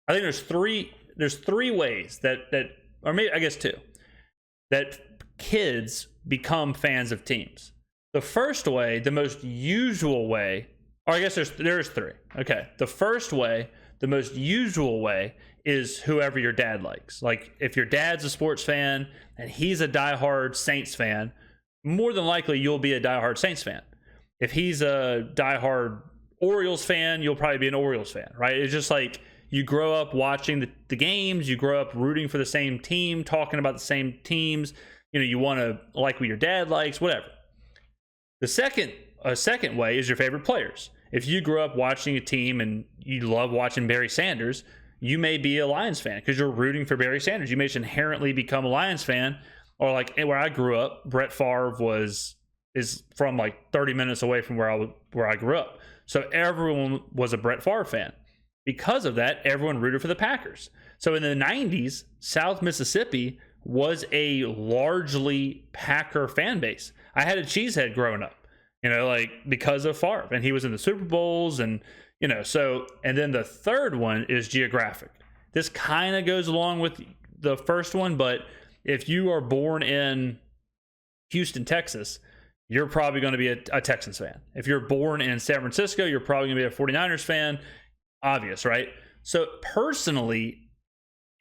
I think there's three ways that or maybe I guess two, that kids become fans of teams. The first way, the most usual way, or I guess there's three. Okay. The first way, the most usual way, is whoever your dad likes. Like if your dad's a sports fan and he's a diehard Saints fan, more than likely you'll be a diehard Saints fan. If he's a diehard Orioles fan, you'll probably be an Orioles fan, right? It's just like you grow up watching the games, you grow up rooting for the same team, talking about the same teams. You know, you want to like what your dad likes, whatever. A second way is your favorite players. If you grew up watching a team and you love watching Barry Sanders, you may be a Lions fan because you're rooting for Barry Sanders. You may just inherently become a Lions fan. Or like where I grew up, Brett Favre is from like 30 minutes away from where I grew up. So everyone was a Brett Favre fan. Because of that, everyone rooted for the Packers. So in the 90s, South Mississippi was a largely Packer fan base. I had a cheesehead growing up, you know, like because of Favre, and he was in the Super Bowls, and you know, so. And then the third one is geographic. This kind of goes along with the first one, but if you are born in Houston, Texas, you're probably going to be a Texans fan. If you're born in San Francisco, you're probably going to be a 49ers fan. Obvious, right? So personally,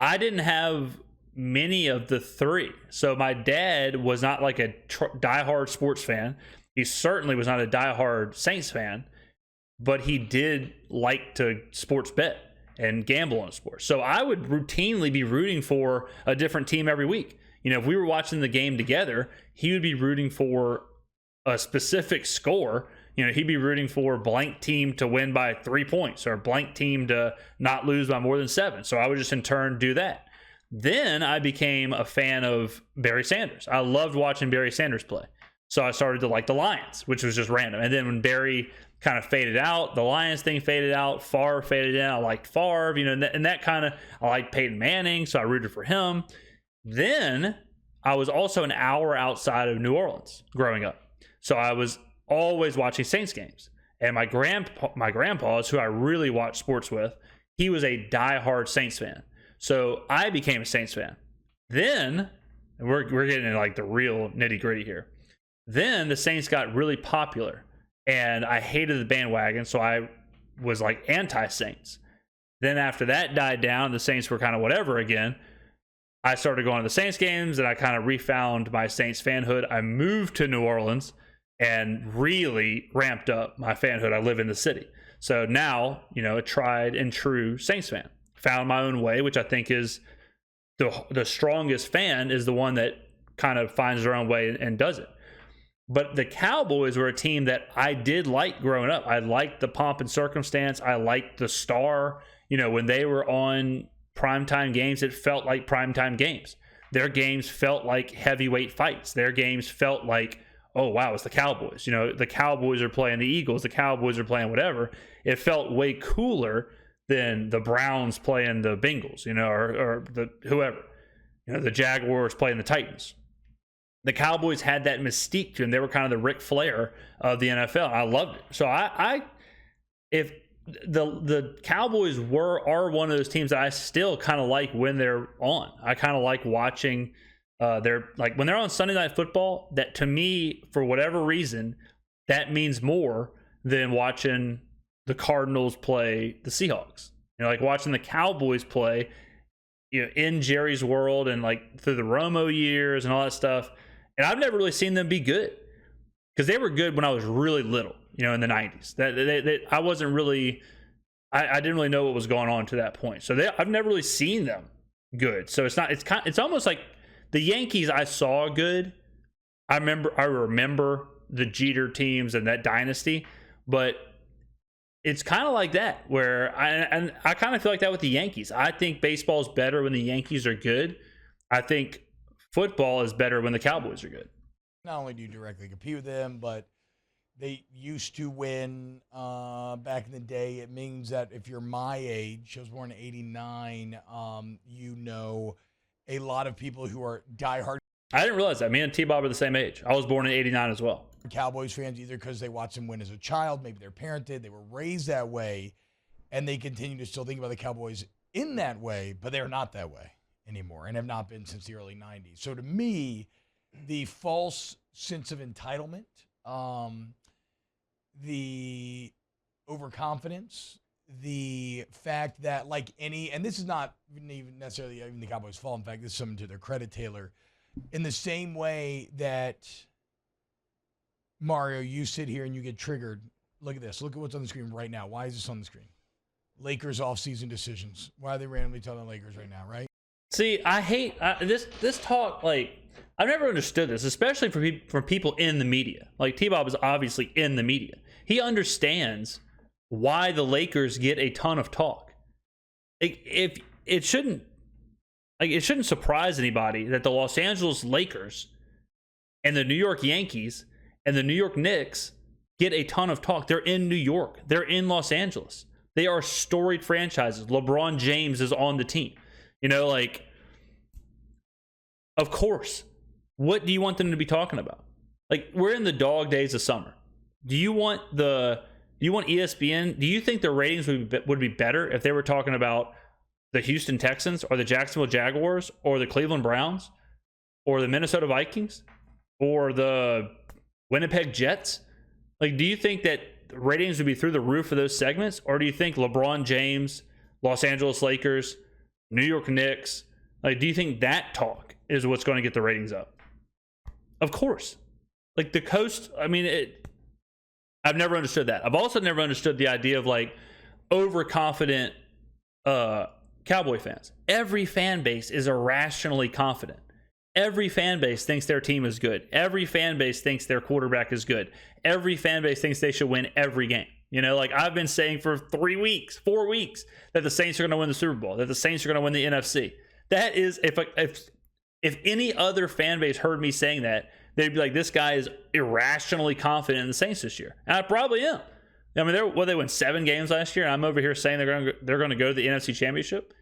I didn't have many of the three. So my dad was not like a diehard sports fan. He certainly was not a diehard Saints fan, but he did like to sports bet and gamble on sports. So I would routinely be rooting for a different team every week. You know, if we were watching the game together, he would be rooting for a specific score. You know, he'd be rooting for blank team to win by 3 points or blank team to not lose by more than 7. So I would just in turn do that. Then I became a fan of Barry Sanders. I loved watching Barry Sanders play. So I started to like the Lions, which was just random. And then when Barry kind of faded out, the Lions thing faded out, Favre faded in. I liked Favre, you know, and that kind of, I liked Peyton Manning, so I rooted for him. Then I was also an hour outside of New Orleans growing up. So I was always watching Saints games. And my grandpa's, who I really watched sports with, he was a diehard Saints fan. So I became a Saints fan. Then, and we're getting into like the real nitty gritty here. Then the Saints got really popular and I hated the bandwagon. So I was like anti-Saints. Then after that died down, the Saints were kind of whatever again. I started going to the Saints games and I kind of refound my Saints fanhood. I moved to New Orleans and really ramped up my fanhood. I live in the city. So now, you know, a tried and true Saints fan. Found my own way, which I think is the strongest fan is the one that kind of finds their own way and does it. But the Cowboys were a team that I did like growing up. I liked the pomp and circumstance. I liked the star. You know, when they were on primetime games, it felt like primetime games. Their games felt like heavyweight fights. Their games felt like, oh, wow, it's the Cowboys. You know, the Cowboys are playing the Eagles. The Cowboys are playing whatever. It felt way cooler than the Browns playing the Bengals, you know, or the whoever. You know, the Jaguars playing the Titans. The Cowboys had that mystique to them. They were kind of the Ric Flair of the NFL. I loved it. So if the Cowboys are one of those teams that I still kind of like when they're on. I kind of like watching they're like when they're on Sunday Night Football. That to me, for whatever reason, that means more than watching the Cardinals play the Seahawks. You know, like watching the Cowboys play, you know, in Jerry's world and like through the Romo years and all that stuff. And I've never really seen them be good because they were good when I was really little, you know, in the 90s. I wasn't really, I didn't really know what was going on to that point. So I've never really seen them good. So it's almost like the Yankees I saw good. I remember the Jeter teams and that dynasty, but it's kind of like that where I kind of feel like that with the Yankees. I think baseball is better when the Yankees are good. I think football is better when the Cowboys are good. Not only do you directly compete with them, but they used to win back in the day. It means that if you're my age, I was born in 89, you know a lot of people who are diehard. I didn't realize that. Me and T-Bob are the same age. I was born in 89 as well. Cowboys fans, either because they watched them win as a child, maybe their parent did, they were raised that way, and they continue to still think about the Cowboys in that way, but they're not that way anymore and have not been since the early 90s. So to me, the false sense of entitlement, the overconfidence, the fact that and this is not even necessarily even the Cowboys' fault. In fact, this is something to their credit, Taylor. In the same way that Mario, you sit here and you get triggered. Look at this. Look at what's on the screen right now. Why is this on the screen? Lakers offseason decisions. Why are they randomly telling the Lakers right now, right? See, I hate this talk. Like, I've never understood this, especially for people in the media. Like, T-Bob is obviously in the media. He understands why the Lakers get a ton of talk. If it shouldn't surprise anybody that the Los Angeles Lakers and the New York Yankees and the New York Knicks get a ton of talk. They're in New York. They're in Los Angeles. They are storied franchises. LeBron James is on the team. Of course. What do you want them to be talking about? Like, we're in the dog days of summer. Do you want ESPN? Do you think the ratings would be better if they were talking about the Houston Texans or the Jacksonville Jaguars or the Cleveland Browns or the Minnesota Vikings or the Winnipeg Jets? Like, do you think that ratings would be through the roof for those segments? Or do you think LeBron James, Los Angeles Lakers, New York Knicks, do you think that talk is what's going to get the ratings up? Of course. Like, the coast, I've never understood that. I've also never understood the idea of overconfident Cowboy fans. Every fan base is irrationally confident. Every fan base thinks their team is good. Every fan base thinks their quarterback is good. Every fan base thinks they should win every game. I've been saying for 4 weeks, that the Saints are going to win the Super Bowl, that the Saints are going to win the NFC. That is, if any other fan base heard me saying that, they'd be like, this guy is irrationally confident in the Saints this year. And I probably am. They won 7 games last year, and I'm over here saying they're going to go to the NFC Championship.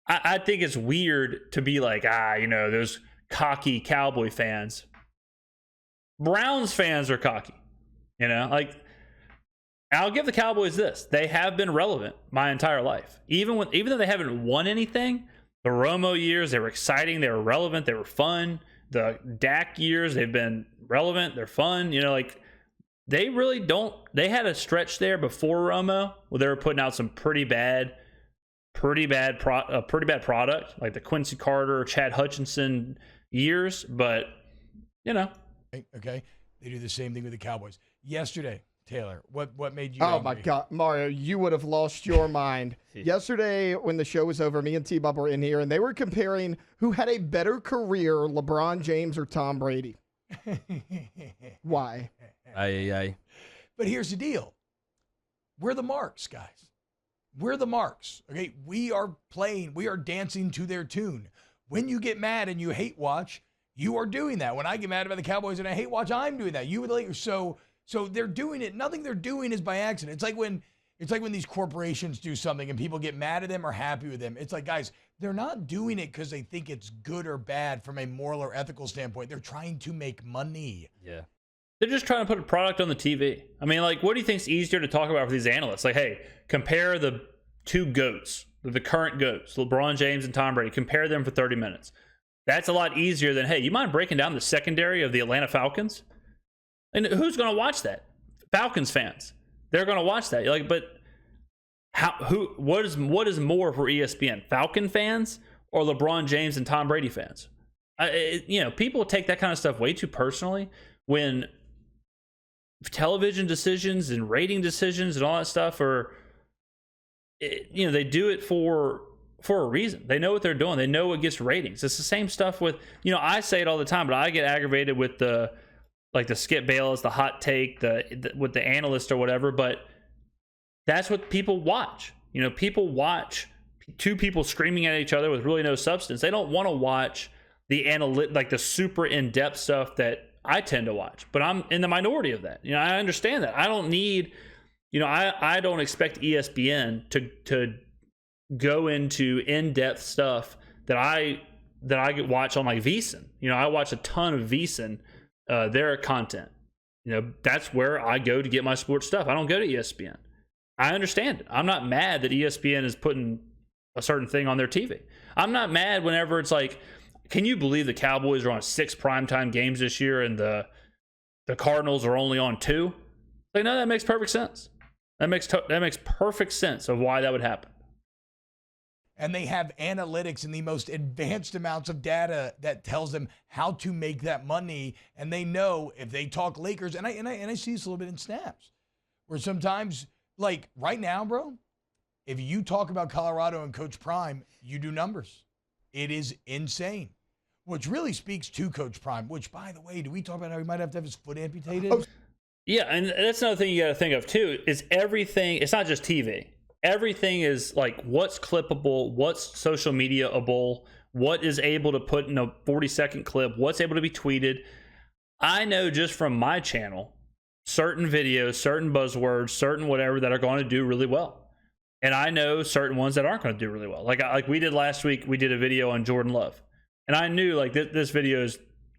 I think it's weird to be like, those cocky Cowboy fans. Browns fans are cocky. I'll give the Cowboys this. They have been relevant my entire life. Even though they haven't won anything, the Romo years, they were exciting, they were relevant, they were fun. The Dak years, they've been relevant, they're fun. They really don't. They had a stretch there before Romo where they were putting out some pretty bad product, like the Quincy Carter, Chad Hutchinson years. But okay, they do the same thing with the Cowboys. Yesterday, Taylor, what made you? Oh angry? my God, Mario, you would have lost your mind. Yesterday, when the show was over, me and T-Bob were in here, and they were comparing who had a better career, LeBron James or Tom Brady. Why? Aye. But here's the deal. We're the marks, guys. We're the marks. Okay, we are dancing to their tune. When you get mad and you hate watch, you are doing that. When I get mad about the Cowboys and I hate watch, I'm doing that. You would like so they're doing it. Nothing they're doing is by accident. It's like when these corporations do something and people get mad at them or happy with them. It's like, guys, they're not doing it because they think it's good or bad from a moral or ethical standpoint. They're trying to make money. Yeah. They're just trying to put a product on the TV. What do you think is easier to talk about for these analysts? Like, hey, compare the two GOATs, the current GOATs, LeBron James and Tom Brady. Compare them for 30 minutes. That's a lot easier than, hey, you mind breaking down the secondary of the Atlanta Falcons? And who's going to watch that? Falcons fans. They're going to watch that. But what is more for ESPN? Falcon fans or LeBron James and Tom Brady fans? People take that kind of stuff way too personally when television decisions and rating decisions and all that stuff they do it for a reason. They know what they're doing. They know what gets ratings. It's the same stuff with, I say it all the time, but I get aggravated with the Skip Bayless, the hot take, with the analyst or whatever, but that's what people watch. People watch two people screaming at each other with really no substance. They don't want to watch the the super in-depth stuff that I tend to watch, but I'm in the minority of that. I understand that. I don't need, I don't expect ESPN to go into in-depth stuff that I watch on VSiN. I watch a ton of VSiN, their content. That's where I go to get my sports stuff. I don't go to ESPN. I understand it. I'm not mad that ESPN is putting a certain thing on their TV. I'm not mad whenever it's like, can you believe the Cowboys are on 6 primetime games this year and the Cardinals are only on 2? Like, no, that makes perfect sense. That makes perfect sense of why that would happen. And they have analytics and the most advanced amounts of data that tells them how to make that money. And they know if they talk Lakers, and I see this a little bit in snaps, where sometimes, like right now, bro, if you talk about Colorado and Coach Prime, you do numbers. It is insane. Which really speaks to Coach Prime, which, by the way, do we talk about how he might have to have his foot amputated? Oh. Yeah, and that's another thing you got to think of, too, is everything. It's not just TV. Everything is like what's clippable, what's social media-able, what is able to put in a 40-second clip, what's able to be tweeted. I know just from my channel, certain videos, certain buzzwords, certain whatever that are going to do really well. And I know certain ones that aren't going to do really well. Like we did last week, we did a video on Jordan Love. And I knew like this video is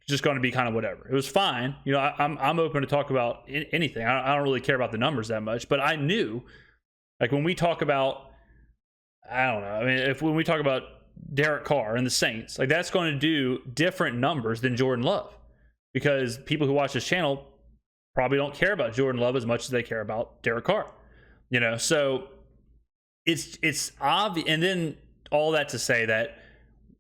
just going to be kind of whatever. It was fine. You know, I'm open to talk about anything. I don't really care about the numbers that much, but I knew, like when we talk about, I don't know. I mean, when we talk about Derek Carr and the Saints, like that's going to do different numbers than Jordan Love, because people who watch this channel probably don't care about Jordan Love as much as they care about Derek Carr. You know, so it's obvious. And then all that to say that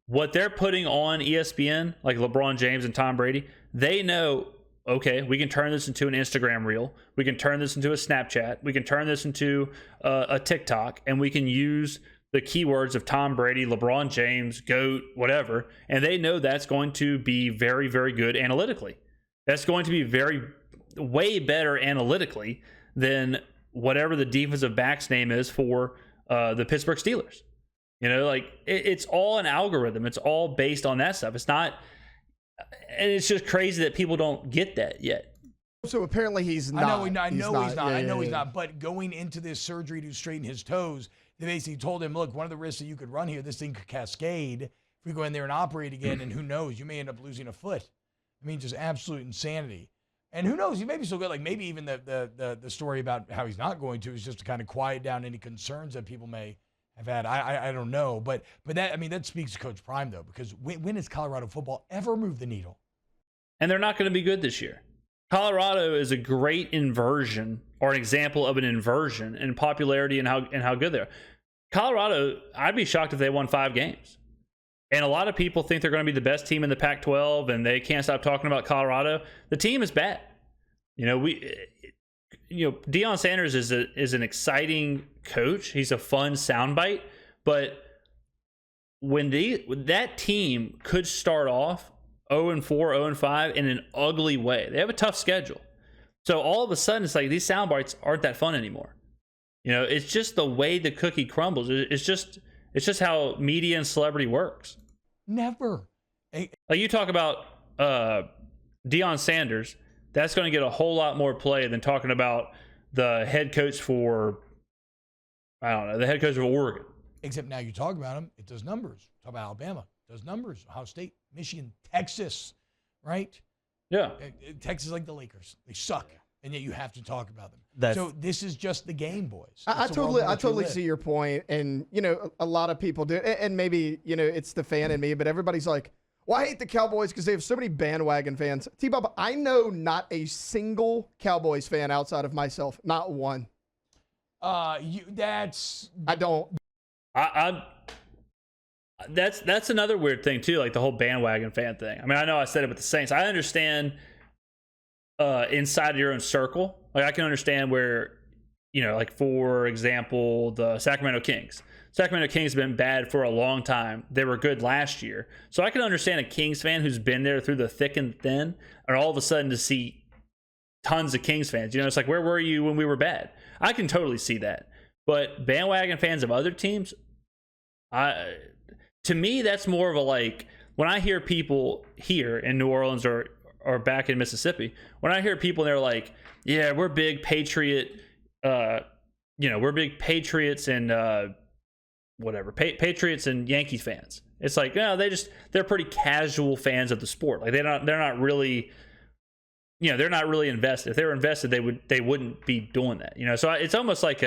what they're putting on ESPN, like LeBron James and Tom Brady, they know, okay, we can turn this into an Instagram reel. We can turn this into a Snapchat. We can turn this into a TikTok, and we can use the keywords of Tom Brady, LeBron James, GOAT, whatever. And they know that's going to be very, very good analytically. That's going to be way better analytically than whatever the defensive back's name is for the Pittsburgh Steelers. You know, like it's all an algorithm. It's all based on that stuff. It's not, and it's just crazy that people don't get that yet. So apparently he's not. I know he's not. But going into this surgery to straighten his toes, they basically told him, look, one of the risks that you could run here, this thing could cascade. If we go in there and operate again, and who knows, you may end up losing a foot. I mean, just absolute insanity. And who knows, he may be so good. Like maybe even the story about how he's not going to is just to kind of quiet down any concerns that people may have had. I don't know, but that, I mean, that speaks to Coach Prime though, because when has Colorado football ever moved the needle? And they're not going to be good this year. Colorado is a great inversion, or an example of an inversion in popularity and how good they are. Colorado, I'd be shocked if they won 5 games. And a lot of people think they're going to be the best team in the Pac-12, and they can't stop talking about Colorado. The team is bad. You know, Deion Sanders is an exciting coach. He's a fun soundbite, but when that team could start off 0-4, 0-5 in an ugly way, they have a tough schedule. So all of a sudden, it's like these soundbites aren't that fun anymore. You know, it's just the way the cookie crumbles. It's just how media and celebrity works. Never. Like you talk about Deion Sanders, that's going to get a whole lot more play than talking about the head coach for, I don't know, the head coach of Oregon. Except now you talk about him, it does numbers. Talk about Alabama, it does numbers. Ohio State, Michigan, Texas, right? Yeah. Texas is like the Lakers. They suck, and yet you have to talk about them. So this is just the game, boys. I totally see your point, and you know, a lot of people do, and maybe you know it's the fan in me, but everybody's like, well, I hate the Cowboys because they have so many bandwagon fans. T-Bob, I know not a single Cowboys fan outside of myself, not one. I don't. That's another weird thing too, like the whole bandwagon fan thing. I mean, I know I said it with the Saints. I understand inside your own circle. Like I can understand where, you know, like for example, the Sacramento Kings. Sacramento Kings have been bad for a long time. They were good last year. So I can understand a Kings fan who's been there through the thick and thin, and all of a sudden to see tons of Kings fans. You know, it's like, where were you when we were bad? I can totally see that. But bandwagon fans of other teams, to me, that's more of a like, when I hear people here in New Orleans or back in Mississippi, when I hear people and they're like, yeah, we're big Patriot, we're big Patriots and Patriots and Yankees fans. It's like, no, they're pretty casual fans of the sport. Like they're not really, you know, they're not really invested. If they were invested, they wouldn't be doing that. You know, so it's almost like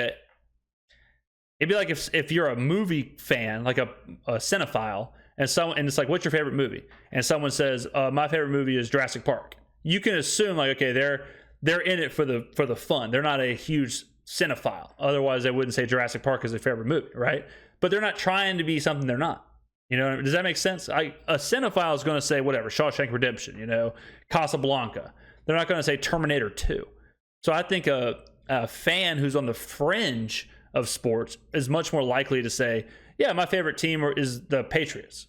It'd be like if you're a movie fan, like a cinephile, and it's like, what's your favorite movie? And someone says, my favorite movie is Jurassic Park. You can assume like, okay, they're in it for the fun. They're not a huge cinephile. Otherwise, they wouldn't say Jurassic Park is their favorite movie, right? But they're not trying to be something they're not. You know, does that make sense? A cinephile is going to say whatever, Shawshank Redemption, you know, Casablanca. They're not going to say Terminator 2. So I think a fan who's on the fringe of sports is much more likely to say, yeah, my favorite team is the Patriots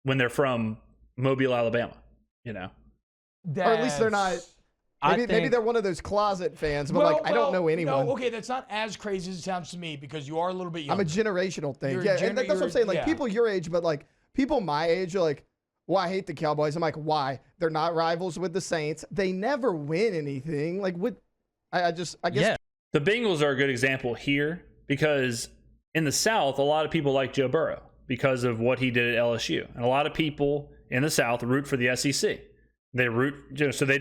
when they're from Mobile, Alabama, you know? Or at least they're not. Maybe they're one of those closet fans, but I don't know anyone. No, okay, that's not as crazy as it sounds to me because you are a little bit younger. I'm a generational thing. And that's what I'm saying. Like people your age, but like people my age are like, well, I hate the Cowboys. I'm like, why? They're not rivals with the Saints. They never win anything. Like what? I guess. Yeah. The Bengals are a good example here because in the South, a lot of people like Joe Burrow because of what he did at LSU. And a lot of people in the South root for the SEC. They root, so they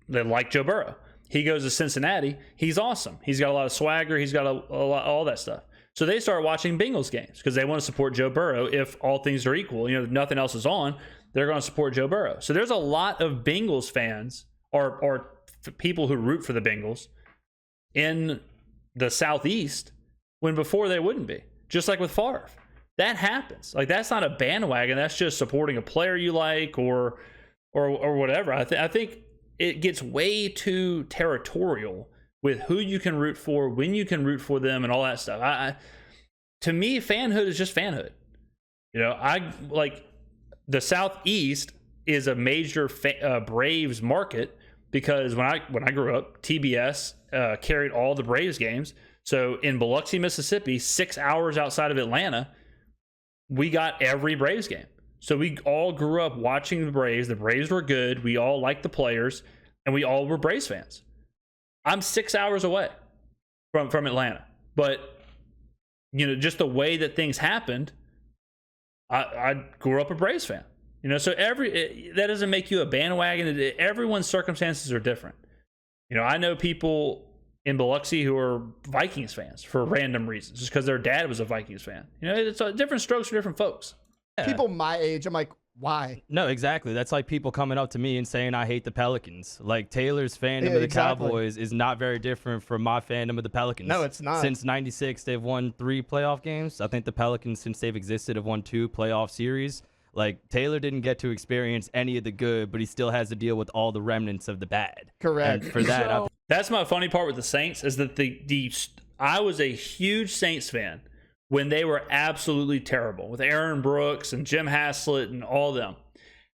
like Joe Burrow. He goes to Cincinnati. He's awesome. He's got a lot of swagger. He's got a lot, all that stuff. So they start watching Bengals games because they want to support Joe Burrow. If all things are equal, you know, if nothing else is on, they're going to support Joe Burrow. So there's a lot of Bengals fans or people who root for the Bengals in the Southeast when before they wouldn't be. Just like with Favre. That happens. Like that's not a bandwagon. That's just supporting a player you like or whatever. I think it gets way too territorial with who you can root for, when you can root for them, and all that stuff. To me, fanhood is just fanhood. You know, I like the Southeast is a major Braves market because when I grew up, TBS carried all the Braves games. So in Biloxi, Mississippi, 6 hours outside of Atlanta, we got every Braves game. So we all grew up watching the Braves. The Braves were good. We all liked the players, and we all were Braves fans. I'm 6 hours away from Atlanta, but you know, just the way that things happened, I grew up a Braves fan. You know, so that doesn't make you a bandwagon. Everyone's circumstances are different. You know, I know people in Biloxi who are Vikings fans for random reasons, just because their dad was a Vikings fan. You know, it's different strokes for different folks. Yeah. People my age, I'm like, why? No, exactly. That's like people coming up to me and saying I hate the Pelicans. Like Taylor's fandom of the Cowboys is not very different from my fandom of the Pelicans. No, it's not. Since '96, they've won 3 playoff games. I think the Pelicans, since they've existed, have won 2 playoff series. Like Taylor didn't get to experience any of the good, but he still has to deal with all the remnants of the bad. Correct. And for that, that's my funny part with the Saints is that I was a huge Saints fan when they were absolutely terrible with Aaron Brooks and Jim Haslett and all them.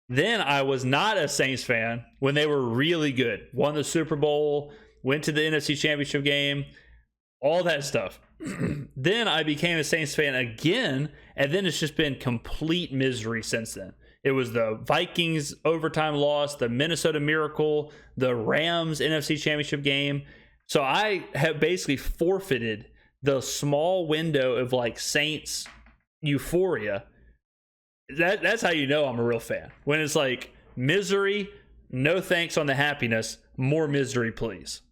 Then I was not a Saints fan when they were really good. Won the Super Bowl, went to the NFC Championship game, all that stuff. Then I became a Saints fan again, and then it's just been complete misery since then. It was the Vikings overtime loss, the Minnesota Miracle, the Rams NFC Championship game. So I have basically forfeited the small window of like Saints euphoria. That's how you know I'm a real fan. When it's like misery, no thanks on the happiness, more misery, please.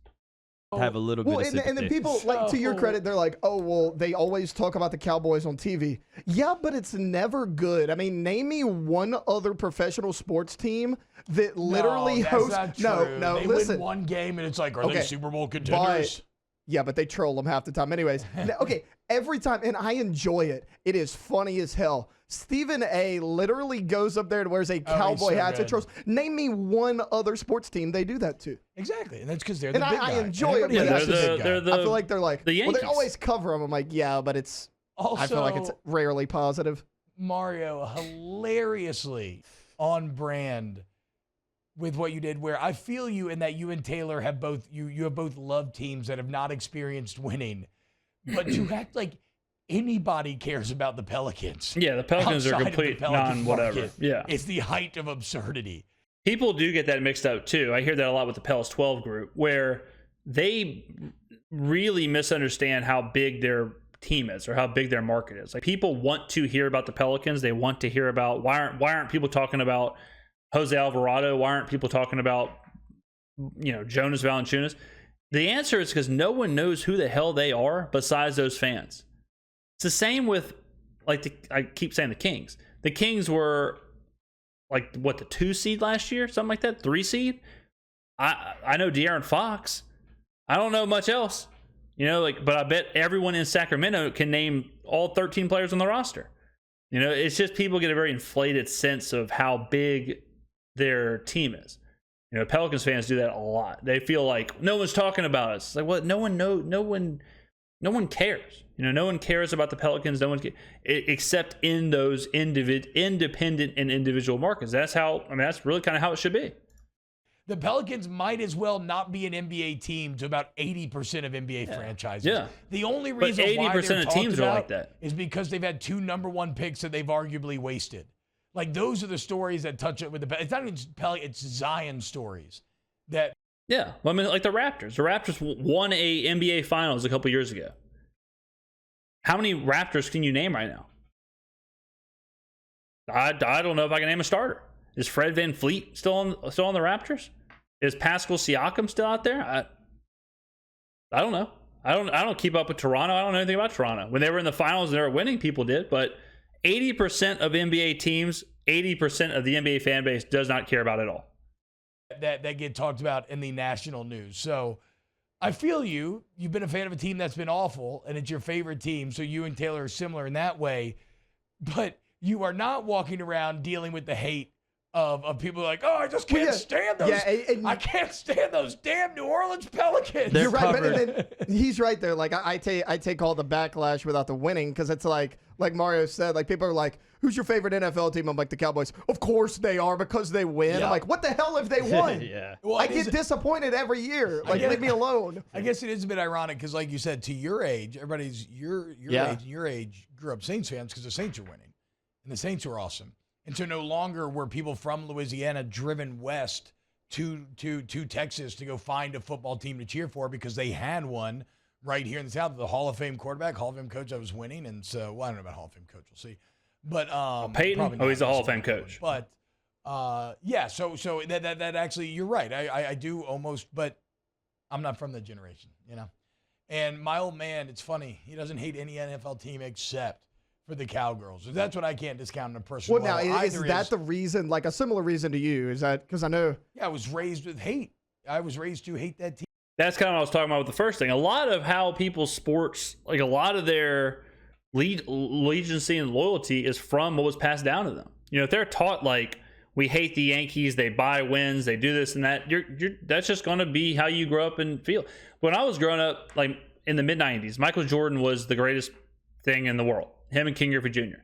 Have a little bit of sympathy. And then people, like, to your credit, they're like, oh, well, they always talk about the Cowboys on TV. Yeah, but it's never good. I mean, name me one other professional sports team that literally hosts. No, they listen. win one game and it's like, are they Super Bowl contenders? Yeah, but they troll them half the time. Anyways, okay, every time, and I enjoy it. It is funny as hell. Stephen A. literally goes up there and wears a cowboy hat and trolls. Name me one other sports team they do that to. Exactly, and that's because they're the and big guy. I enjoy it. Yeah, I feel like they're like, the well, they always cover them. I'm like, yeah, but it's. Also, I feel like it's rarely positive. Mario, hilariously on brand with what you did, where I feel you in that you and Taylor have both you have both loved teams that have not experienced winning, but to act like anybody cares about the Pelicans. Yeah, the Pelicans are complete non-whatever. Yeah, it's the height of absurdity. People do get that mixed up too. I hear that a lot with the Pelicans 12 group, where they really misunderstand how big their team is or how big their market is. Like people want to hear about the Pelicans. They want to hear about why aren't people talking about Jose Alvarado? Why aren't people talking about, you know, Jonas Valanciunas? The answer is because no one knows who the hell they are besides those fans. It's the same with I keep saying the Kings. The Kings were like what, the 2 seed last year, something like that, 3 seed. I know De'Aaron Fox. I don't know much else, but I bet everyone in Sacramento can name all 13 players on the roster. It's just people get a very inflated sense of how big their team is. Pelicans fans do that a lot. They feel like no one's talking about us. It's like, what? No one cares. No one cares about the Pelicans. No one except in those independent and individual markets. That's really kind of how it should be. The Pelicans might as well not be an NBA team to about 80% of NBA franchises. Yeah. The only reason why 80% of teams are like that is because they've had 2 number-1 picks that they've arguably wasted. Like, those are the stories that touch it with the. It's not even Pelicans, it's Zion stories. That. Yeah, well, like the Raptors. The Raptors won a NBA Finals a couple years ago. How many Raptors can you name right now? I don't know if I can name a starter. Is Fred VanVleet still on the Raptors? Is Pascal Siakam still out there? I don't know. I don't keep up with Toronto. I don't know anything about Toronto. When they were in the finals and they were winning, people did. But 80% of NBA teams, 80% of the NBA fan base does not care about it at all. That get talked about in the national news. So I feel you've been a fan of a team that's been awful, and it's your favorite team. So you and Taylor are similar in that way. But you are not walking around dealing with the hate of people like, oh, I just can't stand those. Yeah, I can't stand those damn New Orleans Pelicans. You're right, but he's right there. Like I take all the backlash without the winning, because it's like Mario said, like people are like, who's your favorite NFL team? I'm like, the Cowboys. Of course they are, because they win. Yeah. I'm like, what the hell if they won? Yeah. Well, I get disappointed every year. Like, leave me alone. I guess it is a bit ironic because, like you said, to your age, everybody's your age grew up Saints fans because the Saints are winning, and the Saints are awesome. And so no longer were people from Louisiana driven west to Texas to go find a football team to cheer for, because they had one right here in the South, the Hall of Fame quarterback, Hall of Fame coach that was winning. And so, well, I don't know about Hall of Fame coach. We'll see. But Peyton, he's a Hall of Fame coach. But yeah, so that actually, you're right. I do almost, but I'm not from the generation, And my old man, it's funny, he doesn't hate any NFL team except for the Cowgirls. That's what I can't discount in a person. Well, now, is that the reason, like a similar reason to you? Is that because I know? Yeah, I was raised with hate. I was raised to hate that team. That's kind of what I was talking about with the first thing. A lot of how people's sports, like a lot of their allegiance and loyalty is from what was passed down to them. If they're taught like, we hate the Yankees, they buy wins, they do this and that, that's just going to be how you grow up and feel. When I was growing up, like in the mid-90s, Michael Jordan was the greatest thing in the world. Him and King Griffey Jr.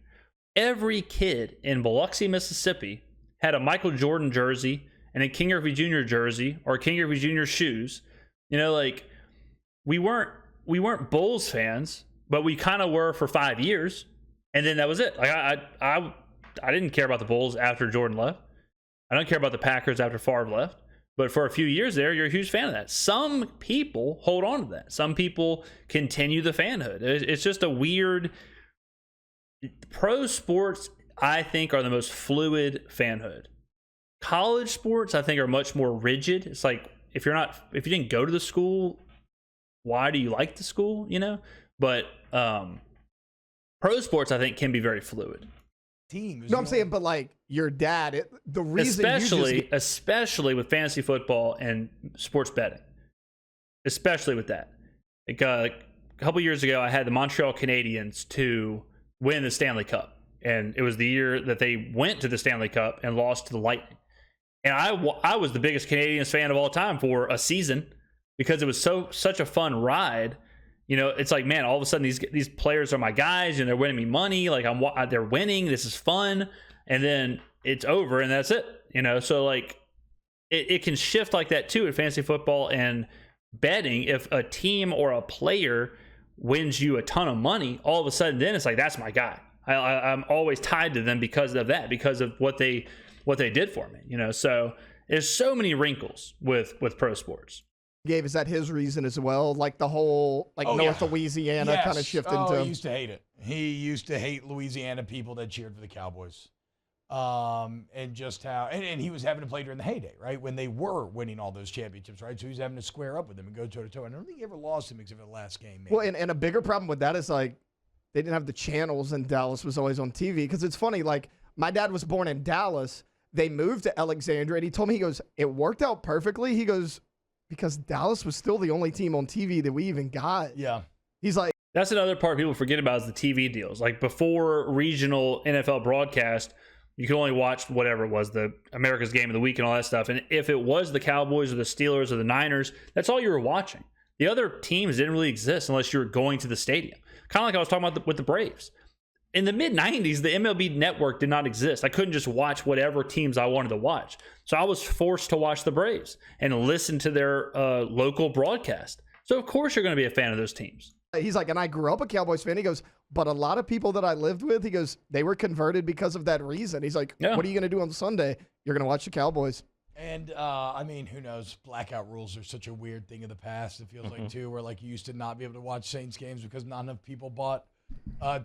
Every kid in Biloxi, Mississippi had a Michael Jordan jersey and a King Griffey Jr. jersey or King Griffey Jr. shoes. Like we weren't Bulls fans, but we kind of were for 5 years, and then that was it. Like I didn't care about the Bulls after Jordan left. I don't care about the Packers after Favre left. But for a few years there, you're a huge fan of that. Some people hold on to that. Some people continue the fanhood. It's just a weird. Pro sports, I think, are the most fluid fanhood. College sports, I think, are much more rigid. It's like if you didn't go to the school, why do you like the school? But pro sports, I think, can be very fluid. Teams. No, I'm saying, but like your dad, the reason, especially with fantasy football and sports betting, especially with that. Like, a couple years ago, I had the Montreal Canadiens to win the Stanley Cup, and it was the year that they went to the Stanley Cup and lost to the Lightning. And I was the biggest Canadiens fan of all time for a season because it was such a fun ride. It's like, man, all of a sudden these players are my guys and they're winning me money. Like they're winning. This is fun. And then it's over and that's it. So like it can shift like that too in fantasy football and betting. If a team or a player wins you a ton of money, all of a sudden then it's like, that's my guy. I'm always tied to them because of that, because of what they did for me. So there's so many wrinkles with pro sports. Gabe, is that his reason as well? Like the whole North Louisiana kind of shift into. He used to hate it. He used to hate Louisiana people that cheered for the Cowboys. And just how, and he was having to play during the heyday, right? When they were winning all those championships, right? So he was having to square up with them and go toe to toe. And I don't think he ever lost him except for the last game. Maybe. Well, and a bigger problem with that is like, they didn't have the channels, and Dallas was always on TV. Because it's funny, like my dad was born in Dallas. They moved to Alexandria, and he told me, he goes, it worked out perfectly. He goes, because Dallas was still the only team on TV that we even got. Yeah. He's like, That's another part people forget about is the TV deals. Like before regional NFL broadcast, you could only watch whatever it was, the America's Game of the Week and all that stuff. And if it was the Cowboys or the Steelers or the Niners, that's all you were watching. The other teams didn't really exist unless you were going to the stadium. Kind of like I was talking about with the Braves. In the mid-90s, the MLB network did not exist. I couldn't just watch whatever teams I wanted to watch. So I was forced to watch the Braves and listen to their local broadcast. So of course you're going to be a fan of those teams. he's like, and I grew up a Cowboys fan. He goes, but a lot of people that I lived with, he goes, they were converted because of that reason. He's like, Yeah. what are you going to do on Sunday? You're going to watch the Cowboys. And I mean, who knows? Blackout rules are such a weird thing of the past. It feels like too, where like you used to not be able to watch Saints games because not enough people bought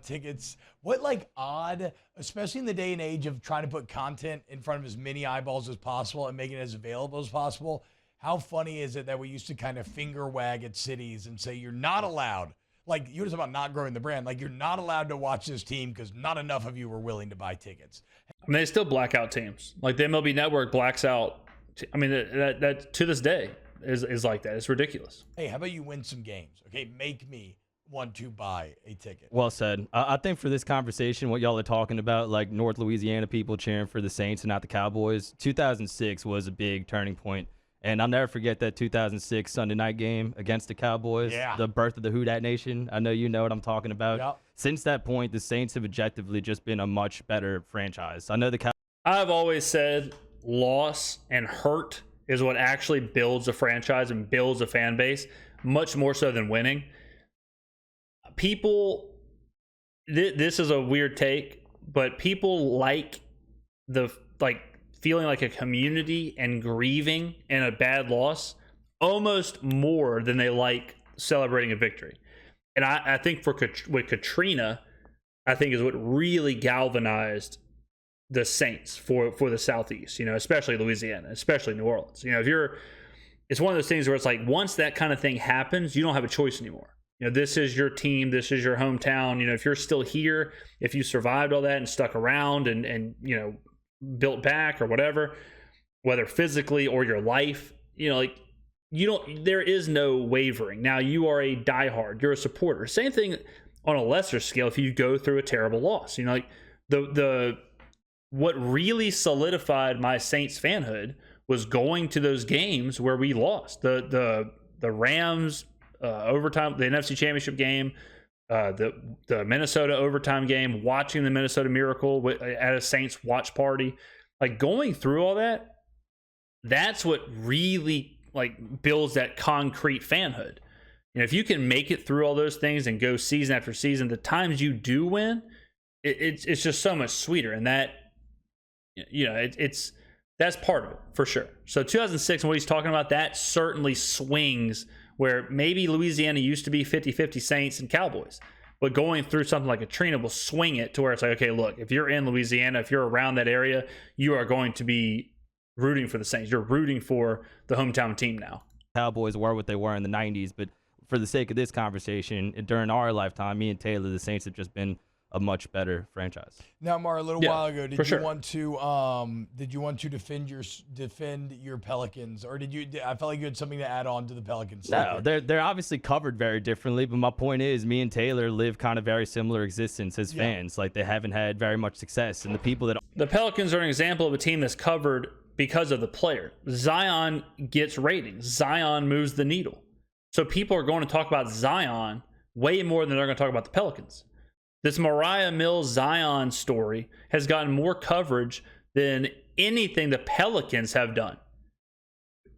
tickets. What like odd, especially in the day and age of trying to put content in front of as many eyeballs as possible and making it as available as possible. How funny is it that we used to kind of finger wag at cities and say you're not allowed? Like you were just about not growing the brand. Like you're not allowed to watch this team because not enough of you were willing to buy tickets. I mean, they still black out teams. Like the MLB Network blacks out. I mean, that to this day is like that. It's ridiculous. Hey, how about you win some games? Okay, make me want to buy a ticket. Well said. I think for this conversation, what y'all are talking about, like North Louisiana people cheering for the Saints and not the Cowboys, 2006 was a big turning point. And I'll never forget that 2006 Sunday night game against the Cowboys, Yeah. the birth of the Who Dat Nation. I know you know what I'm talking about. Yep. Since that point, the Saints have objectively just been a much better franchise. I know the I've always said loss and hurt is what actually builds a franchise and builds a fan base, much more so than winning. People, this is a weird take, but people like feeling like a community and grieving in a bad loss almost more than they like celebrating a victory. And I think with Katrina, I think is what really galvanized the Saints for the Southeast, you know, especially Louisiana, especially New Orleans. You know, it's one of those things where it's like once that kind of thing happens, you don't have a choice anymore. You know, this is your team, this is your hometown. You know, if you're still here, if you survived all that and stuck around and you know, built back or whatever, whether physically or your life, you know, like there is no wavering. Now you are a diehard, you're a supporter. Same thing on a lesser scale if you go through a terrible loss. You know, like the what really solidified my Saints fanhood was going to those games where we lost. The Rams overtime, the NFC Championship game, the Minnesota overtime game, watching the Minnesota Miracle at a Saints watch party, like going through all that. That's what really like builds that concrete fanhood. You know, if you can make it through all those things and go season after season, the times you do win, it's just so much sweeter. And that, you know, that's part of it for sure. So 2006 and what he's talking about, that certainly swings where maybe Louisiana used to be 50-50 Saints and Cowboys, but going through something like Katrina will swing it to where it's like, okay, look, if you're in Louisiana, if you're around that area, you are going to be rooting for the Saints. You're rooting for the hometown team now. Cowboys were what they were in the 90s, but for the sake of this conversation, during our lifetime, me and Taylor, the Saints have just been a much better franchise. Now, Mar, a little Yeah, while ago, for sure. want to defend your Pelicans, or I felt like you had something to add on to the Pelicans? No, they're obviously covered very differently, but my point is, me and Taylor live kind of very similar existence as fans. Like they haven't had very much success, and the people that The Pelicans are an example of a team that's covered because of the player. Zion gets ratings. Zion moves the needle. So people are going to talk about Zion way more than they're going to talk about the Pelicans. This Mariah Mills Zion story has gotten more coverage than anything the Pelicans have done.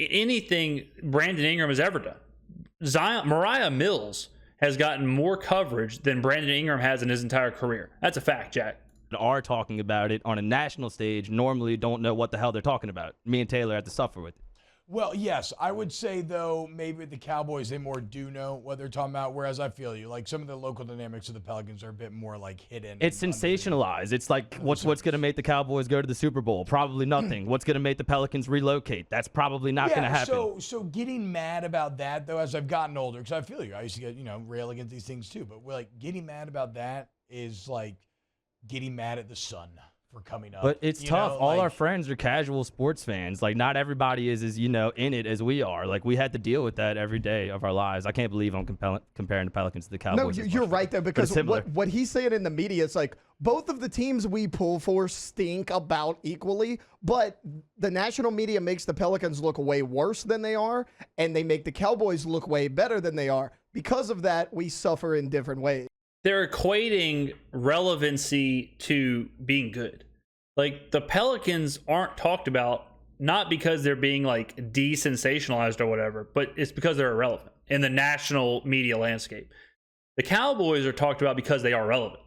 Anything Brandon Ingram has ever done. Mariah Mills has gotten more coverage than Brandon Ingram has in his entire career. That's a fact, Jack. are talking about it on a national stage normally don't know what the hell they're talking about. Me and Taylor have to suffer with it. Well, yes, I would say though maybe with the Cowboys they more do know what they're talking about. Whereas I feel you, like some of the local dynamics of the Pelicans are a bit more like hidden. It's and sensationalized. It's like what's going to make the Cowboys go to the Super Bowl? Probably nothing. What's going to make the Pelicans relocate? That's probably not going to happen. So getting mad about that though, as I've gotten older, because I feel you, I used to get rail against these things too. But like getting mad about that is like getting mad at the sun for coming up. But it's tough. All our friends are casual sports fans. Like, not everybody is as, in it as we are. Like, we had to deal with that every day of our lives. I can't believe I'm comparing the Pelicans to the Cowboys. No, you're right, though, because what he's saying in the media is like both of the teams we pull for stink about equally, but the national media makes the Pelicans look way worse than they are, and they make the Cowboys look way better than they are. Because of that, we suffer in different ways. They're equating relevancy to being good. Like, the Pelicans aren't talked about not because they're being like desensationalized or whatever, but it's because they're irrelevant in the national media landscape. The Cowboys are talked about because they are relevant.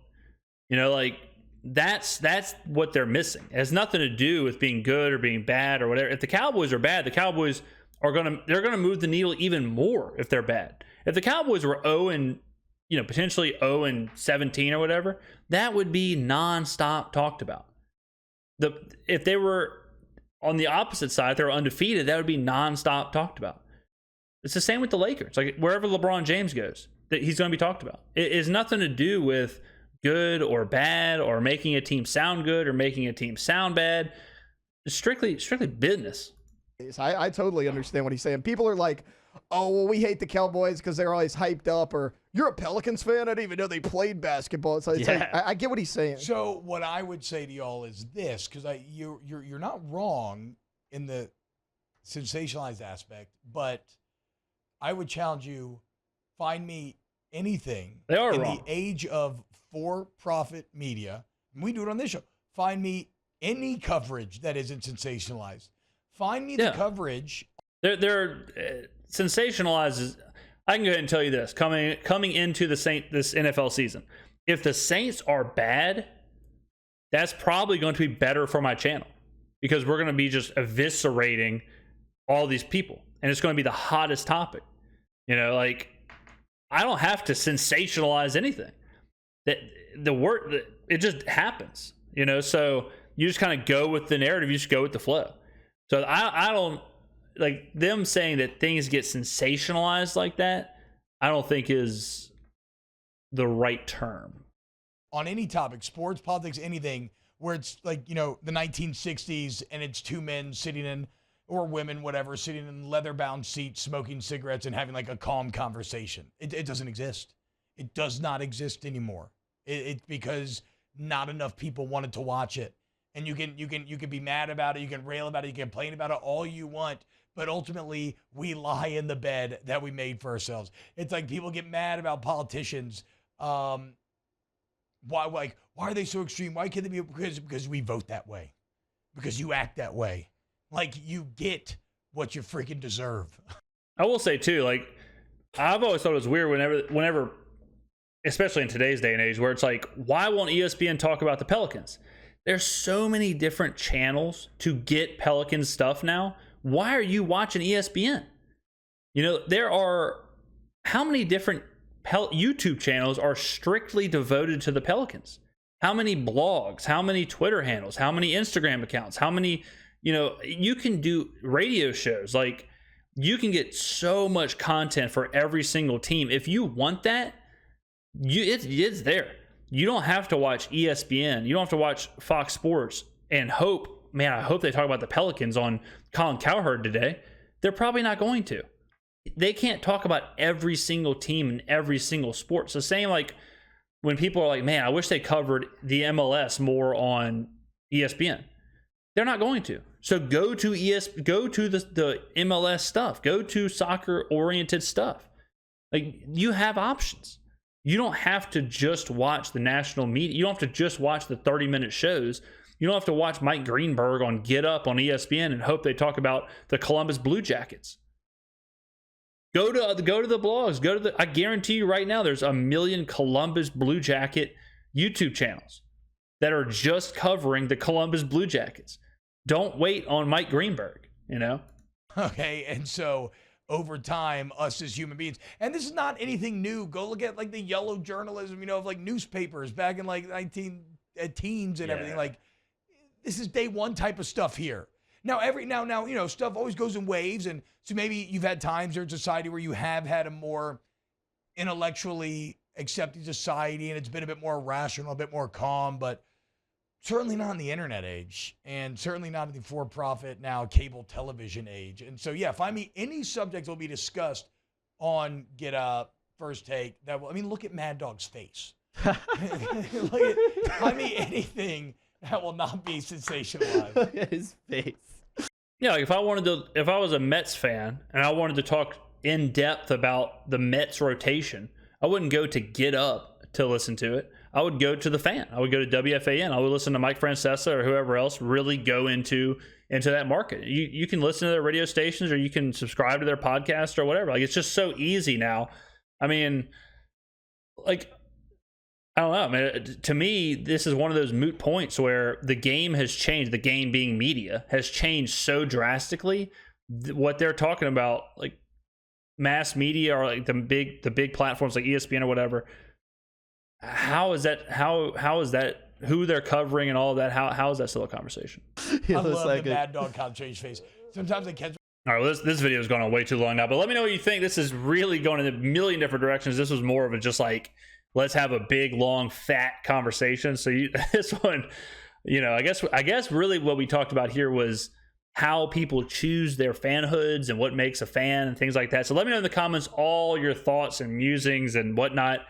Like that's what they're missing. It has nothing to do with being good or being bad or whatever. If the Cowboys are bad, the Cowboys they're gonna move the needle even more if they're bad. If the Cowboys were 0 and potentially 0 and 17 or whatever, that would be nonstop talked about. If they were on the opposite side, if they were undefeated, that would be nonstop talked about. It's the same with the Lakers. Like, wherever LeBron James goes, he's going to be talked about. It has nothing to do with good or bad or making a team sound good or making a team sound bad. It's strictly business. I totally understand what he's saying. People are like, oh, well, we hate the Cowboys because they're always hyped up, or you're a Pelicans fan? I didn't even know they played basketball. So it's like, I get what he's saying. So what I would say to y'all is this, because you're not wrong in the sensationalized aspect, but I would challenge you, find me anything in the age of for-profit media, and we do it on this show, find me any coverage that isn't sensationalized. Find me the coverage. They're sensationalized. I can go ahead and tell you this: coming into this NFL season, if the Saints are bad, that's probably going to be better for my channel because we're going to be just eviscerating all these people, and it's going to be the hottest topic. Like, I don't have to sensationalize anything. That the word, it just happens. So you just kind of go with the narrative. You just go with the flow. So I don't like them saying that things get sensationalized like that. I don't think is the right term. On any topic, sports, politics, anything, where it's like, the 1960s and it's two men sitting in, or women, whatever, sitting in leather-bound seats, smoking cigarettes and having like a calm conversation. It doesn't exist. It does not exist anymore. It's because not enough people wanted to watch it. And you can be mad about it, you can rail about it, you can complain about it all you want, but ultimately we lie in the bed that we made for ourselves. It's like people get mad about politicians. Why are they so extreme? Why can't they be? Because we vote that way. Because you act that way. Like, you get what you freaking deserve. I will say too, like, I've always thought it was weird whenever, especially in today's day and age, where it's like, why won't ESPN talk about the Pelicans? There's so many different channels to get Pelicans stuff now. Why are you watching ESPN? There are how many different YouTube channels are strictly devoted to the Pelicans? How many blogs? How many Twitter handles? How many Instagram accounts? How many, you can do radio shows. Like, you can get so much content for every single team. If you want that, it's there. You don't have to watch ESPN. You don't have to watch Fox Sports and hope, man, I hope they talk about the Pelicans on Colin Cowherd today. They're probably not going to. They can't talk about every single team in every single sport. It's the same like when people are like, man, I wish they covered the MLS more on ESPN. They're not going to. So go to the MLS stuff. Go to soccer-oriented stuff. Like, you have options. You don't have to just watch the national media. You don't have to just watch the 30-minute shows. You don't have to watch Mike Greenberg on Get Up on ESPN and hope they talk about the Columbus Blue Jackets. Go to the blogs. I guarantee you right now there's 1 million Columbus Blue Jacket YouTube channels that are just covering the Columbus Blue Jackets. Don't wait on Mike Greenberg, Okay. And so over time, us as human beings, and this is not anything new. Go look at like the yellow journalism, of like newspapers back in like teens and everything. Like this is day one type of stuff here. Now, now, stuff always goes in waves. And so maybe you've had times in society where you have had a more intellectually accepting society and it's been a bit more rational, a bit more calm, but certainly not in the internet age and certainly not in the for-profit now cable television age. And so, yeah, find me any subject will be discussed on Get Up, First Take. Look at Mad Dog's face. Find me anything that will not be sensationalized. Look at his face. Yeah, like if I was a Mets fan and I wanted to talk in depth about the Mets rotation, I wouldn't go to Get Up to listen to it. I would go to the Fan. I would go to WFAN. I would listen to Mike Francesa or whoever else really go into that market. You can listen to their radio stations or you can subscribe to their podcast or whatever. Like, it's just so easy now. I mean, like, I don't know. I mean, to me, this is one of those moot points where the game has changed. The game being media has changed so drastically. What they're talking about, like mass media or like the big platforms like ESPN or whatever. How is that? How is that? Who they're covering and all of that? How is that still a conversation? I love the Mad Dog concentration face. Sometimes I catch. All right, well, this video has gone on way too long now, but let me know what you think. This is really going in a million different directions. This was more of a just like, let's have a big, long, fat conversation. So this one, I guess really what we talked about here was how people choose their fanhoods and what makes a fan and things like that. So let me know in the comments all your thoughts and musings and whatnot.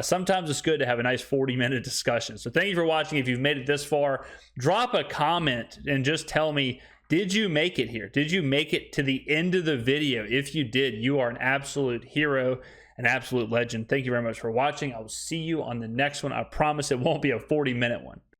Sometimes it's good to have a nice 40-minute discussion. So thank you for watching. If you've made it this far, drop a comment and just tell me, did you make it here? Did you make it to the end of the video? If you did, you are an absolute hero, an absolute legend. Thank you very much for watching. I will see you on the next one. I promise it won't be a 40-minute one.